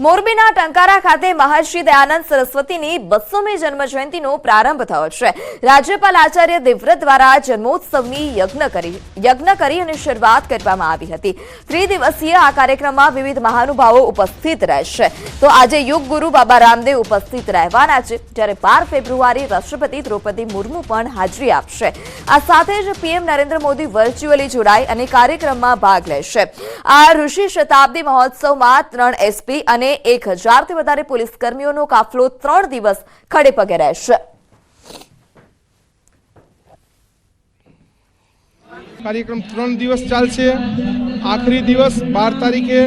મોરબીના ટંકારા ખાતે મહર્ષિ દયાનંદ સરસ્વતીની 200મી જન્મજયંતિનો પ્રારંભ થયો છે। રાજ્યપાલ આચાર્ય દેવવ્રત દ્વારા જન્મોત્સવની યજ્ઞ કરી અને શરૂઆત કરવામાં આવી હતી। ત્રિદિવસીય આ કાર્યક્રમમાં વિવિધ મહાનુભાવો ઉપસ્થિત રહેશે। તો આજે યુગ ગુરુ બાબા રામદેવ ઉપસ્થિત રહેવાના છે, જ્યારે 12 ફેબ્રુઆરી રાષ્ટ્રપતિ દ્રૌપદી મુર્મુ પણ હાજરી આપશે। આ સાથે જ પીએમ નરેન્દ્ર મોદી વર્ચ્યુઅલી જોડાઈ અને કાર્યક્રમમાં ભાગ લેશે। આ ઋષિ શતાબ્દી મહોત્સવમાં 3 એસપી અને 1000થી વધારે પોલીસ કર્મીઓનો કાફલો 3 દિવસ ખડે પગે રહેશે। कार्यक्रम 3 दिवस चलશે। आखरी दिवस 12 तारीखे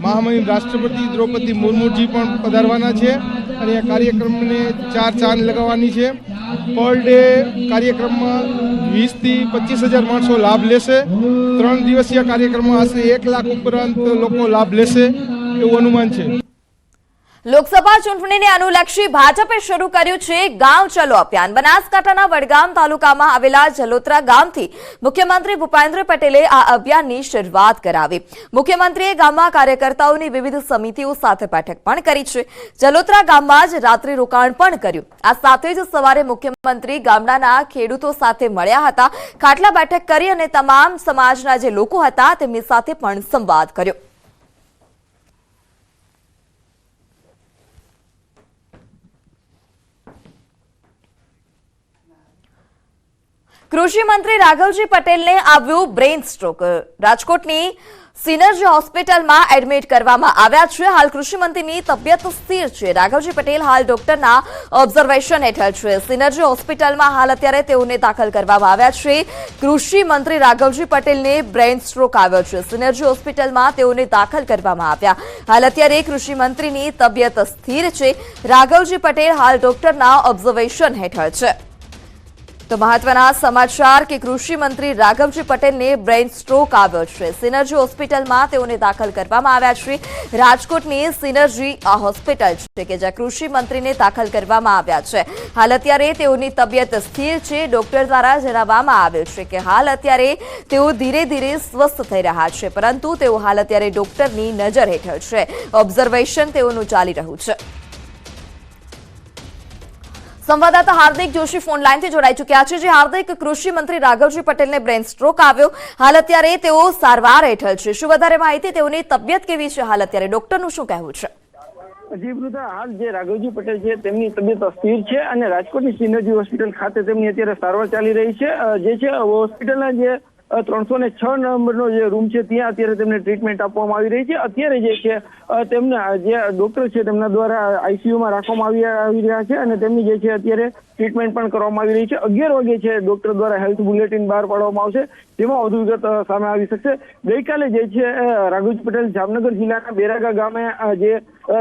महामहिम राष्ट्रपति द्रौपदी मुर्मू जी पण पधारवाना छे અને આ કાર્યક્રમને 4 ચાંદ લગાવવાની છે। પર ડે કાર્યક્રમમાં 20 થી 25,000 માણસો લાભ લેશે। 3 દિવસીય કાર્યક્રમમાં આશરે 1 લાખ ઉપરાંત લોકો લાભ લેશે એવું અનુમાન છે। લોકસભા ચૂંટણીને અનુલક્ષી ભાજપે શરૂ કર્યું છે ગાંવ ચલો અભિયાન। બનાસકાંઠાના વડગામ તાલુકામાં આવેલા જલોત્રા ગામથી મુખ્યમંત્રી ભૂપેન્દ્ર પટેલે આ અભિયાનની શરૂઆત કરાવી। મુખ્યમંત્રીએ ગામમાં કાર્યકર્તાઓની વિવિધ સમિતિઓ સાથે બેઠક પણ કરી છે। જલોત્રા ગામમાં જ રાત્રિ રોકાણ પણ કર્યું। આ સાથે જ સવારે મુખ્યમંત્રી ગામડાના ખેડૂતો સાથે મળ્યા હતા, ખાટલા બેઠક કરી અને તમામ સમાજના જે લોકો હતા તેમની સાથે પણ સંવાદ કર્યો। કૃષિ મંત્રી રાઘવજી પટેલને આવ્યું બ્રેઇન સ્ટ્રોક। રાજકોટની સિનર્જી હોસ્પિટલમાં એડમિટ કરવામાં આવ્યા છે। હાલ કૃષિ મંત્રીની તબિયત સ્થિર છે। રાઘવજી પટેલ હાલ ડોક્ટરના ઓબ્ઝર્વેશન હેઠળ છે। સિનર્જી હોસ્પિટલમાં હાલ અત્યારે તેઓને દાખલ કરવામાં આવ્યા છે। કૃષિ મંત્રી રાઘવજી પટેલને બ્રેઇન સ્ટ્રોક આવ્યો છે। સિનર્જી હોસ્પિટલમાં તેઓને દાખલ કરવામાં આવ્યા। હાલ અત્યારે કૃષિ મંત્રીની તબિયત સ્થિર છે। રાઘવજી પટેલ હાલ ડોક્ટરના ઓબ્ઝર્વેશન હેઠળ છે। તો મહત્વના સમાચાર કે કૃષિ મંત્રી રાઘવજી પટેલને બ્રેઇન સ્ટ્રોક આવ્યો છે। સિનર્જી હોસ્પિટલમાં તેઓને દાખલ કરવામાં આવ્યા છે। રાજકોટની સિનર્જી આ હોસ્પિટલ છે કે જ્યાં કૃષિ મંત્રીને દાખલ કરવામાં આવ્યા છે। હાલ અત્યારે તેઓની તબિયત સ્થિર છે। ડોક્ટર દ્વારા જણાવવામાં આવ્યું છે કે હાલ અત્યારે તેઓ ધીરે ધીરે સ્વસ્થ થઈ રહ્યા છે, પરંતુ તેઓ હાલ અત્યારે ડોક્ટરની નજર હેઠળ છે। ઓબ્ઝર્વેશન તેઓનું ચાલી રહ્યું છે। સંવાદદાતા હાર્દિક જોશી ફોન લાઈનથી જોડાઈ ચૂક્યા છે। જે હાર્દિક, કૃષિ મંત્રી રાઘવજી પટેલને બ્રેઇન સ્ટ્રોક આવ્યો, હાલ અત્યારે તેઓ સારવાર હેઠળ છે, શું વધારે માહિતી? તેઓની તબિયત કેવી છે હાલ અત્યારે? ડોક્ટરનું શું કહેવું છે? જી વૃદ્ધા, હાલ જે રાઘવજી પટેલ છે તેમની તબિયત સ્થિર છે અને રાજકોટની સિનર્જી હોસ્પિટલ ખાતે તેમની અત્યારે સારવાર ચાલી રહી છે। જે છે હોસ્પિટલના જે 306 નંબરનો જે રૂમ છે ત્યાં અત્યારે તેમને ટ્રીટમેન્ટ આપવામાં આવી રહી છે। અત્યારે જે છે તેમને જે ડોક્ટર છે તેમના દ્વારા આઈસીયુમાં રાખવામાં આવી રહ્યા છે અને તેમની જે છે અત્યારે ટ્રીટમેન્ટ પણ કરવામાં આવી રહી છે। 11 વાગે છે ડોક્ટર દ્વારા હેલ્થ બુલેટિન બહાર પાડવામાં આવશે, જેમાં વધુ વિગત સામે આવી શકશે। ગઈકાલે જે છે રાઘવજી પટેલ જામનગર જિલ્લાના બેરાગા ગામે જે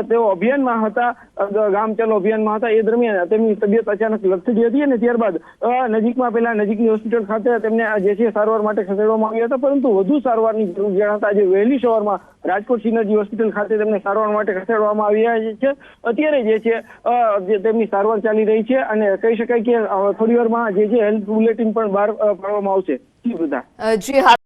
તેઓ અભિયાનમાં હતા, ગામ ચાલો અભિયાનમાં હતા, એ દરમિયાન તેમની તબિયત અચાનક લથડી હતી અને ત્યારબાદ નજીકની હોસ્પિટલ ખાતે તેમને જે છે સારવાર માટે ખસેડવામાં આવ્યા હતા, પરંતુ વધુ સારવારની જરૂર જણાતા આજે વહેલી સવારમાં રાજકોટ સિનર્જી હોસ્પિટલ ખાતે તેમને સારવાર માટે ખસેડવામાં આવ્યા છે। અત્યારે જે છે તેમની સારવાર ચાલી રહી છે અને કહી શકાય કે થોડી વારમાં જે છે હેલ્થ બુલેટિન પણ બહાર પાડવામાં આવશે। જી હા।